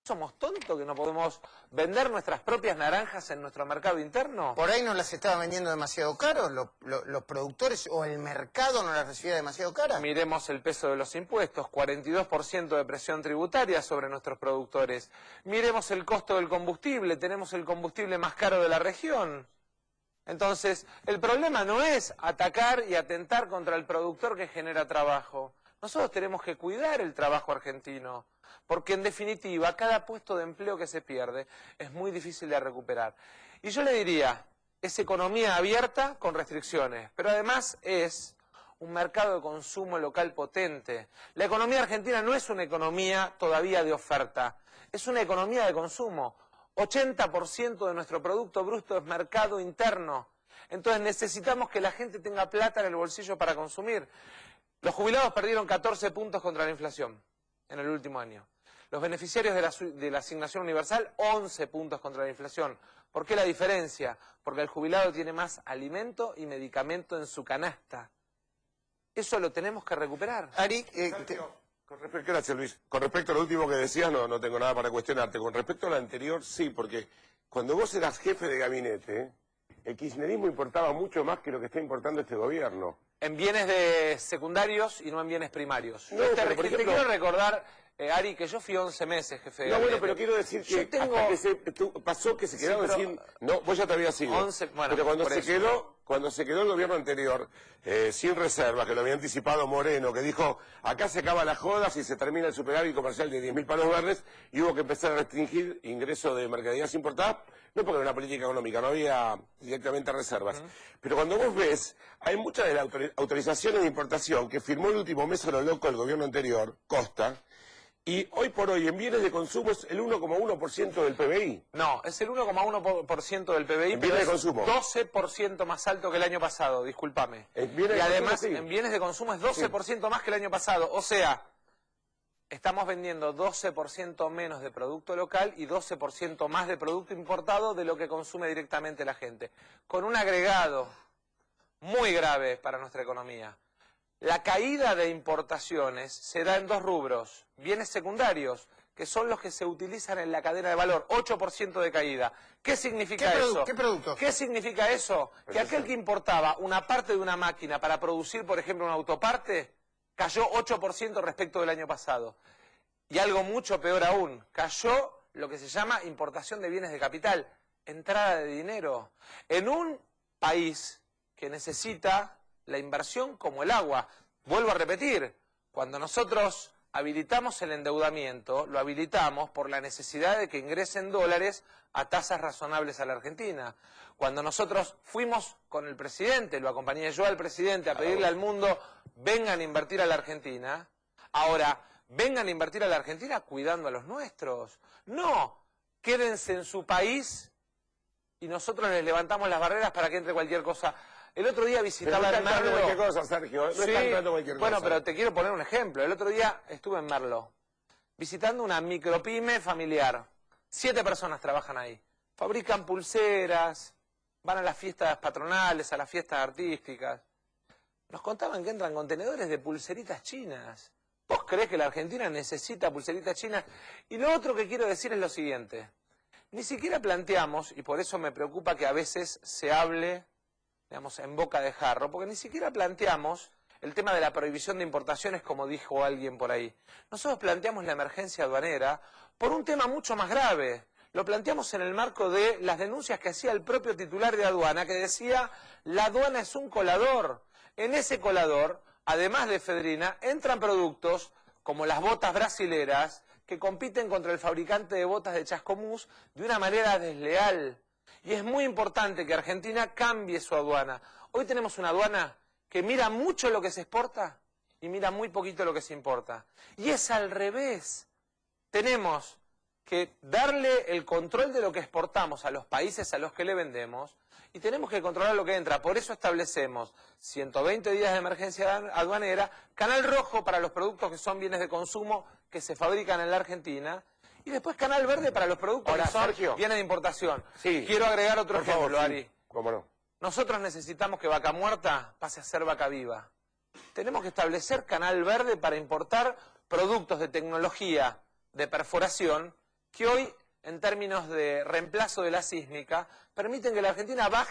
¿Somos tontos que no podemos vender nuestras propias naranjas en nuestro mercado interno? ¿Por ahí no las estaba vendiendo demasiado caro? ¿Los productores o el mercado no las recibía demasiado caras? Miremos el peso de los impuestos, 42% de presión tributaria sobre nuestros productores. Miremos el costo del combustible, tenemos el combustible más caro de la región. Entonces, el problema no es atacar y atentar contra el productor que genera trabajo. Nosotros tenemos que cuidar el trabajo argentino, porque en definitiva, cada puesto de empleo que se pierde es muy difícil de recuperar. Y yo le diría, es economía abierta con restricciones, pero además es un mercado de consumo local potente. La economía argentina no es una economía todavía de oferta, es una economía de consumo. 80% de nuestro Producto Bruto es mercado interno. Entonces necesitamos que la gente tenga plata en el bolsillo para consumir. Los jubilados perdieron 14 puntos contra la inflación en el último año. Los beneficiarios de la asignación universal, 11 puntos contra la inflación. ¿Por qué la diferencia? Porque el jubilado tiene más alimento y medicamento en su canasta. Eso lo tenemos que recuperar. Ari, Gracias, Luis. Con respecto a lo último que decías, no tengo nada para cuestionarte. Con respecto a lo anterior, sí, porque cuando vos eras jefe de gabinete, el kirchnerismo importaba mucho más que lo que está importando este gobierno. En bienes de secundarios y no en bienes primarios. No, te pero por ejemplo, quiero recordar, Ari, que yo fui 11 meses jefe de No, gabinete. bueno, pero quiero decir que yo tengo... hasta que pasó que se quedaron pero... sin... No, vos ya te habías ido. 11, bueno, pero cuando se quedó el gobierno anterior, sin reservas, que lo había anticipado Moreno, que dijo, acá se acaba la joda si se termina el superávit comercial de 10.000 palos verdes, y hubo que empezar a restringir ingreso de mercaderías importadas, no porque era una política económica, no había directamente reservas. Pero cuando vos ves, hay muchas de las autorizaciones de importación que firmó el último mes a lo loco el gobierno anterior, Costa, y hoy por hoy en bienes de consumo es el 1,1% del PBI. No, es el 1,1% del PBI, en pero bienes es de consumo. 12% más alto que el año pasado, discúlpame. Y además, sí. en bienes de consumo es 12% más que el año pasado. O sea, estamos vendiendo 12% menos de producto local y 12% más de producto importado de lo que consume directamente la gente. Con un agregado muy grave para nuestra economía. La caída de importaciones se da en dos rubros, bienes secundarios, que son los que se utilizan en la cadena de valor, 8% de caída. ¿Qué significa eso? ¿Qué productos? ¿Qué significa eso? Que aquel que importaba una parte de una máquina para producir, por ejemplo, una autoparte, cayó 8% respecto del año pasado. Y algo mucho peor aún, cayó lo que se llama importación de bienes de capital, entrada de dinero. En un país que necesita la inversión como el agua. Vuelvo a repetir, cuando nosotros habilitamos el endeudamiento, lo habilitamos por la necesidad de que ingresen dólares a tasas razonables a la Argentina. Cuando nosotros fuimos con el presidente, lo acompañé yo al presidente a pedirle al mundo, vengan a invertir a la Argentina, ahora, vengan a invertir a la Argentina cuidando a los nuestros. No, quédense en su país y nosotros les levantamos las barreras para que entre cualquier cosa. El otro día visitaba en Merlo. Cualquier cosa, Sergio. No está entrando cualquier cosa. Bueno, pero te quiero poner un ejemplo. El otro día estuve en Merlo, visitando una micropyme familiar. 7 personas trabajan ahí. Fabrican pulseras, van a las fiestas patronales, a las fiestas artísticas. Nos contaban que entran contenedores de pulseritas chinas. ¿Vos creés que la Argentina necesita pulseritas chinas? Y lo otro que quiero decir es lo siguiente. Ni siquiera planteamos, y por eso me preocupa que a veces se hable, digamos, en boca de jarro, porque ni siquiera planteamos el tema de la prohibición de importaciones, como dijo alguien por ahí. Nosotros planteamos la emergencia aduanera por un tema mucho más grave. Lo planteamos en el marco de las denuncias que hacía el propio titular de aduana, que decía, la aduana es un colador. En ese colador, además de efedrina, entran productos como las botas brasileras, que compiten contra el fabricante de botas de Chascomús de una manera desleal. Y es muy importante que Argentina cambie su aduana. Hoy tenemos una aduana que mira mucho lo que se exporta y mira muy poquito lo que se importa. Y es al revés. Tenemos que darle el control de lo que exportamos a los países a los que le vendemos y tenemos que controlar lo que entra. Por eso establecemos 120 días de emergencia aduanera, canal rojo para los productos que son bienes de consumo que se fabrican en la Argentina y después canal verde para los productos que son bienes de importación. Sí. Quiero agregar otro ejemplo, favor, Ari. ¿Cómo no? Nosotros necesitamos que vaca muerta pase a ser vaca viva. Tenemos que establecer canal verde para importar productos de tecnología de perforación que hoy, en términos de reemplazo de la sísmica, permiten que la Argentina baje